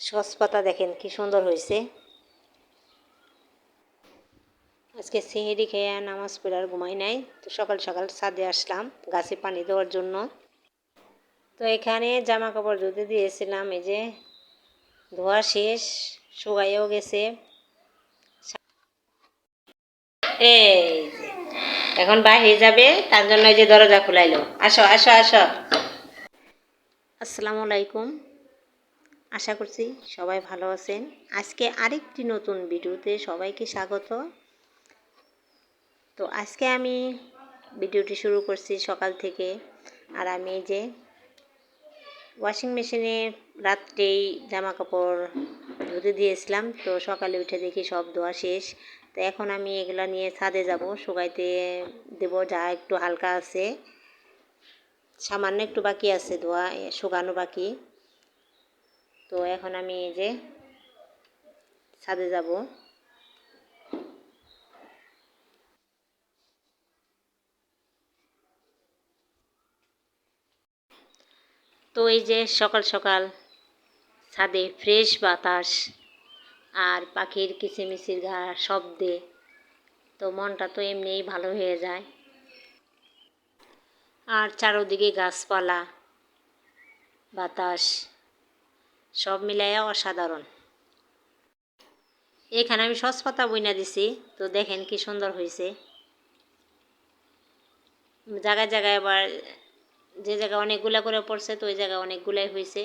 সসপাতা দেখেন কি সুন্দর হয়েছে। আজকে সেহেরি খেয়ে নামাজ পড়ে আর ঘুমাই নাই, তো সকাল সকাল ছাদে আসলাম গাছে পানি দেওয়ার জন্য। তো এখানে জামা কাপড় ধুতে দিয়েছিলাম, এই যে ধোয়া শেষ, শুকাইও গেছে। এই যে এখন বাইরে যাবে, তার জন্য এই যে দরজা খুলাইলো। আসো আসো আসো। আসসালামু আলাইকুম, আশা করছি সবাই ভালো আছেন। আজকে আরেকটি নতুন ভিডিওতে সবাইকে স্বাগত। তো আজকে আমি ভিডিওটি শুরু করছি সকাল থেকে। আর আমি এই যে ওয়াশিং মেশিনে রাত্রেই জামা কাপড় ধুতে দিয়েছিলাম, তো সকালে উঠে দেখি সব ধোয়া শেষ। তো এখন আমি এগুলা নিয়ে ছাদে যাব, শুকাইতে দেব। যা একটু হালকা আছে, সামান্য একটু বাকি আছে ধোয়া, শুকানো বাকি। তো এখন আমি এই যে ছাদে যাব। তো এই যে সকাল সকাল ছাদে ফ্রেশ বাতাস আর পাখির কিচিমিচির শব্দে তো মনটা তো এমনিই ভালো হয়ে যায়। আর চারোদিকে গাছপালা, বাতাস সব মিলাইয়া অসাধারণ। এখানে আমি সসপাতা বইনা দিছি, তো দেখেন কি সুন্দর হয়েছে। জায়গায় জায়গায় আবার যে জায়গায় অনেকগুলা করে পড়ছে, তো ওই জায়গায় অনেকগুলাই হয়েছে।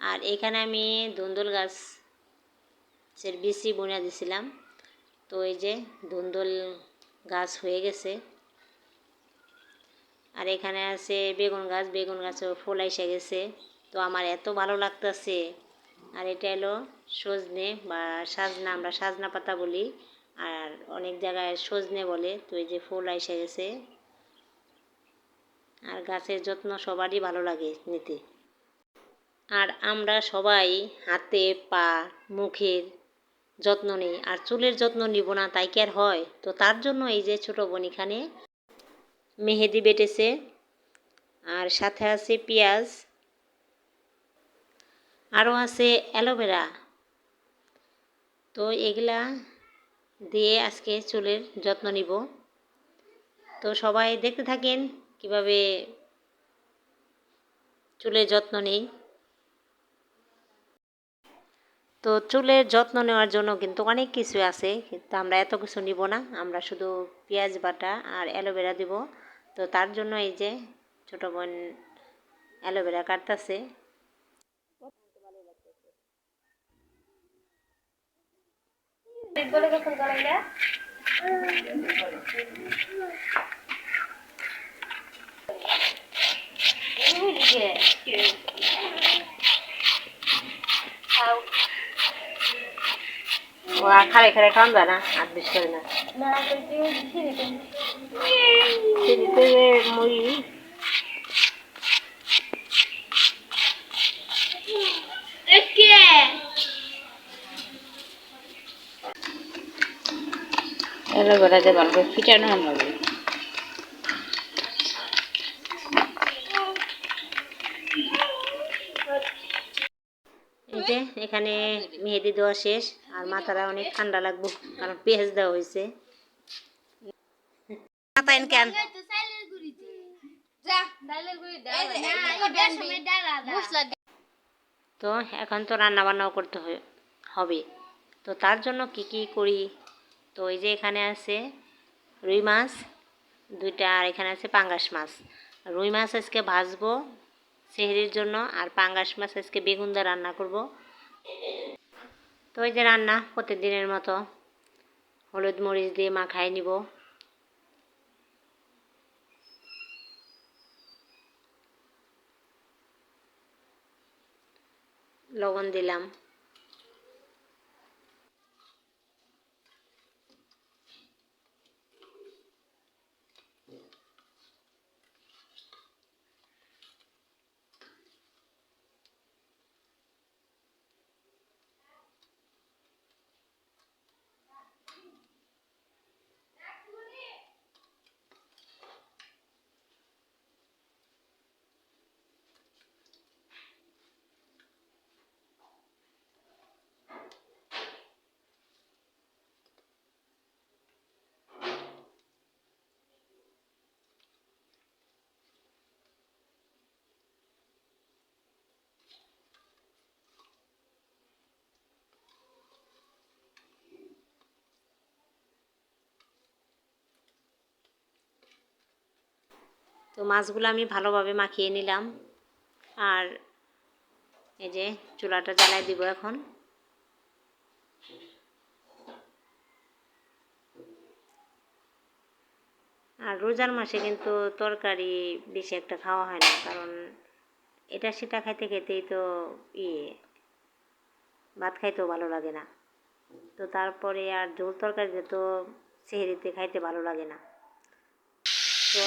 আর এখানে আমি ধুন্দুল গাছের বিচি বুনা দিছিলাম, তো এই যে ধুন্দুল গাছ হয়ে গেছে। আর এখানে আছে বেগুন গাছ, বেগুন গাছেও ফুল এসে গেছে। তো আমার এত ভালো লাগতেছে। আর এটা হলো সজনে বা সাজনা, আমরা সাজনা পাতা বলি, আর অনেক জায়গায় সজনে বলে। তো এই যে ফুল এসে গেছে। আর গাছের যত্ন সবারই ভালো লাগে নিতে। আর আমরা সবাই হাতে পা মুখের যত্ন নিই, আর চুলের যত্ন নিব না তাই কি আর হয়? তো তার জন্য এই যে ছোটো বোন এখানে মেহেদি বেটেছে, আর সাথে আছে পেঁয়াজ, আরও আছে অ্যালোভেরা। তো এগুলা দিয়ে আজকে চুলের যত্ন নিব। তো সবাই দেখতে থাকেন কিভাবে চুলের যত্ন নিই। তো চুলের যত্ন নেওয়ার জন্য কিন্তু অনেক কিছু আছে, কিন্তু আমরা এত কিছু নিব না, আমরা শুধু পেঁয়াজ বাটা আর অ্যালোভেরা দিব। তো তার জন্য এই যে ছোটো বোন অ্যালোভেরা কাটতেছে। খারে খারে খাওয়ান যায় না, আর বেশ করে না মুড়ি। অ্যালোভেরা দিয়ে ভালো করে ফিটানো হবে। এই যে এখানে মেহেদি দেওয়া শেষ, আর মাথাটা অনেক ঠান্ডা লাগবে কারণ পেঁয়াজ দেওয়া হয়েছে। তো এখন তো রান্না বান্নাও করতে হবে। তো তার জন্য কি কি করি, তো এই যে এখানে আছে রুই মাছ দুইটা, আর এখানে আছে পাঙ্গাস মাছ। রুই মাছ আজকে ভাজবো সেহরির জন্য, আর পাঙ্গাস মাছ আজকে বেগুন দিয়ে রান্না করব। তো এই যে রান্না প্রতিদিনের মতো হলুদ মরিচ দিয়ে মাখায় নিব। লবণ দিলাম। তো মাছগুলো আমি ভালোভাবে মাখিয়ে নিলাম। আর এই যে চুলাটা জ্বালাই দিব এখন। আর রোজার মাসে কিন্তু তরকারি বেশি একটা খাওয়া হয় না, কারণ এটা সেটা খাইতে খেতেই তো ভাত খাইতেও ভালো লাগে না। তো তারপরে আর ঝোল তরকারিতে তো সেহরিতে খাইতে ভালো লাগে না। তো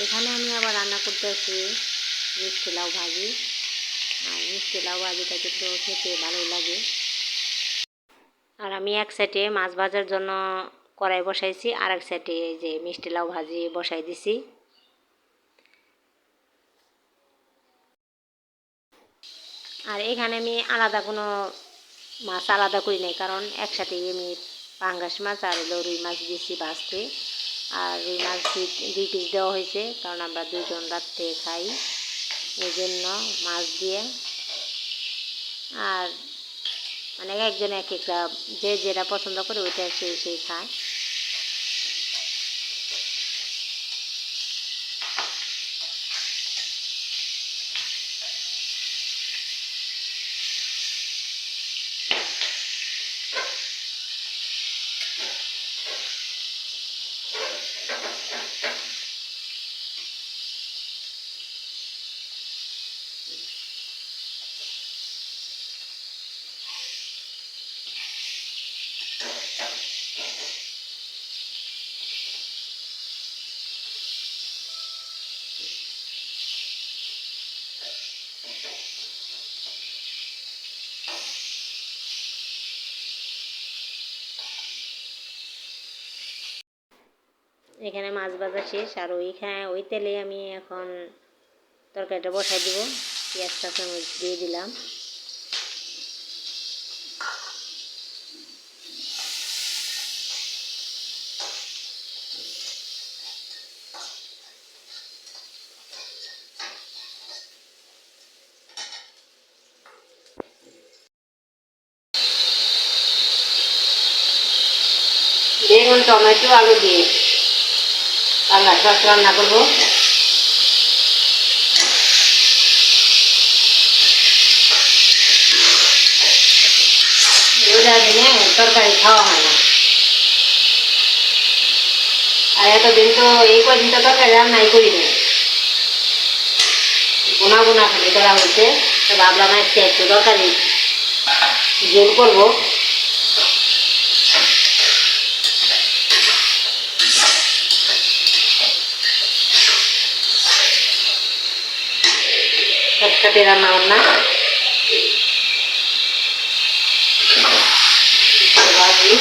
এখানে আমি আবার রান্না করতেছি মিষ্টি লাউ ভাজি। আর মিষ্টি লাউ ভাজিটা কিন্তু খেতে ভালোই লাগে। আর আমি এক সাইডে মাছ ভাজার জন্য কড়াই বসাইছি, আর এক সাইডে যে মিষ্টি লাউ ভাজি বসাই দিছি। আর এখানে আমি আলাদা কোনো মাছ আলাদা করি নাই, কারণ একসাথে আমি পাঙ্গাস মাছ আর রুই মাছ দিয়েছি ভাজতে। আর রুই মাছ 2 পিস দেওয়া হয়েছে, কারণ আমরা 2জন রাত্রে খাই, এই জন্য মাছ দিয়ে। আর মানে একজন এক একটা যে যেটা পছন্দ করে ওইটা সেই খায়। এখানে মাছ ভাজা শেষ। আর ওই তেলে আমি এখন তরকারিটা বসাই দিব। পেঁয়াজ কাঁচামরিচ দিয়ে দিলাম। বেগুন টমেটো আলু দিয়ে পাঙ্গাস মাছ রান্না করবো। রোজার দিনে তরকারি খাওয়া হয় না। আর এতদিন তো এই কয়দিন তো তরকারি রান্নাই করি না, বোনা বোনা খালি করা হয়েছে। তো ভাবলাম আজকে একটু তরকারি জোর করবো। একসাথে রান্না বান্না ভাজি।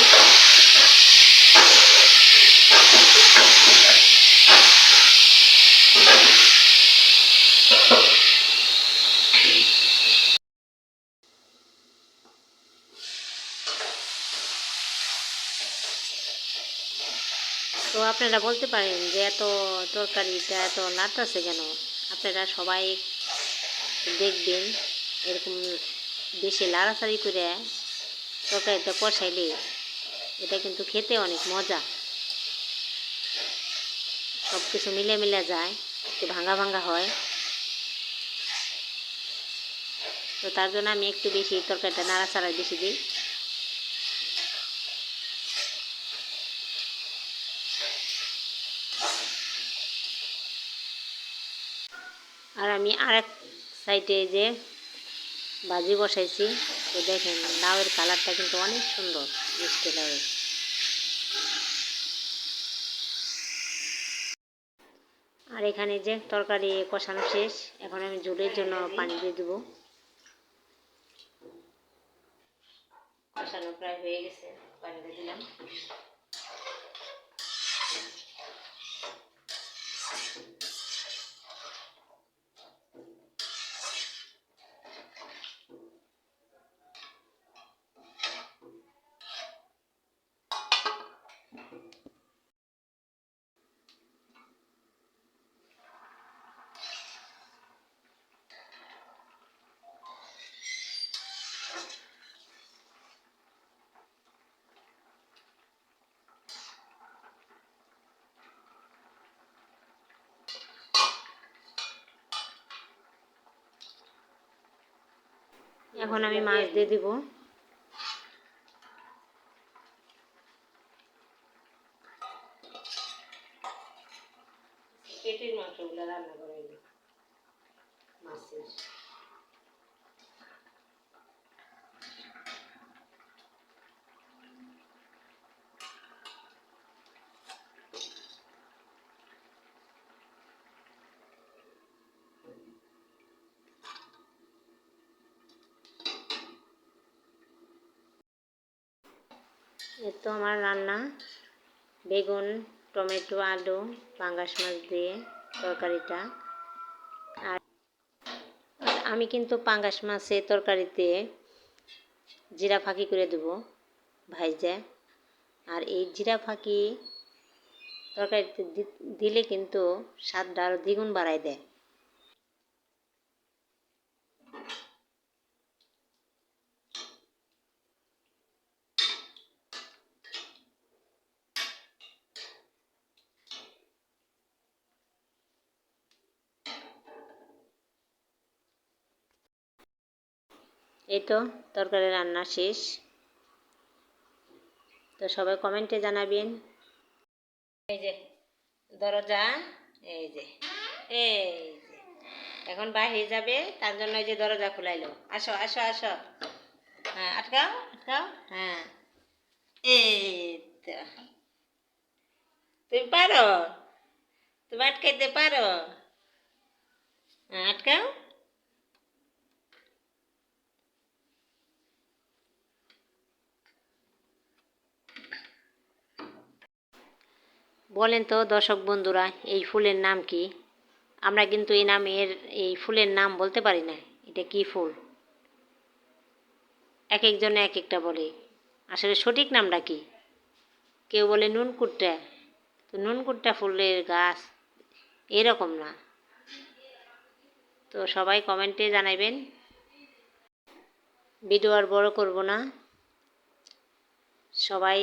তো আপনারা বলতে পারেন যে এত তরকারিটা এত নাড়তেছে কেন? আপনারা সবাই দেখবেন এরকম বেশি লাড়াচাড়ি করে তরকারিটা কষাইলে এটা কিন্তু খেতে অনেক মজা, সব কিছু মিলে মিলে যায়, একটু ভাঙা ভাঙা হয়। তো তার জন্য আমি একটু বেশি তরকারিটা নাড়াচাড়া বেশি দিই। আর আমি আরেক সাইডে যে ভাজি বসাইছি, তো দেখেন লাউয়ের কালারটা কিন্তু অনেক সুন্দর, মিষ্টি লাউয়ের। আর এখানে যে তরকারি কষানো শেষ, এখন আমি ঝোলের জন্য পানি দিয়ে দেবো। কষানো প্রায় হয়ে গেছে, পানি দিয়ে দিলাম। এখন আমি মাছ দিয়ে দিব। পেটের মাংসগুলো রান্না করে মাছের। এই তো আমার রান্না, বেগুন, টমেটো, আলু, পাঙ্গাস মাছ দিয়ে তরকারিটা। আর আমি কিন্তু পাঙ্গাস মাছের তরকারিতে জিরা ফাঁকি করে দেবো ভাইজা। আর এই জিরা ফাঁকি তরকারিতে দিলে কিন্তু স্বাদটা আরও দ্বিগুণ বাড়ায় দেয়। এই তো তরকারি রান্না শেষ। তো সবাই কমেন্টে জানাবেন। এই যে দরজা, এই যে এখন বাইরে যাবে, তার জন্য এই যে দরজা খুলাইলো। আসো আসো আসো, হ্যাঁ আটকাও আটকাও, হ্যাঁ এই তো। তুমি পারো, তুমি আটকাইতে পারো, হ্যাঁ আটকাও। বলেন তো দর্শক বন্ধুরা, এই ফুলের নাম কি? আমরা কিন্তু এই ফুলের নাম বলতে পারি না, এটা কি ফুল। এক একজনে এক একটা বলে, আসলে সঠিক নামটা কি? কেউ বলে নুনকুট্টা, তো নুনকুট্টা ফুলের গাছ এরকম না। তো সবাই কমেন্টে জানাবেন। ভিডিও আর বড় করব না, সবাই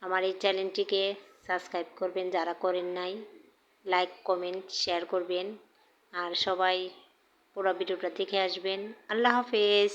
আমার এই চ্যানেলটিকে সাবস্ক্রাইব করবেন যারা করেন নাই, লাইক কমেন্ট শেয়ার করবেন, আর সবাই পুরো ভিডিওটা দেখে আসবেন। আল্লাহ হাফেজ।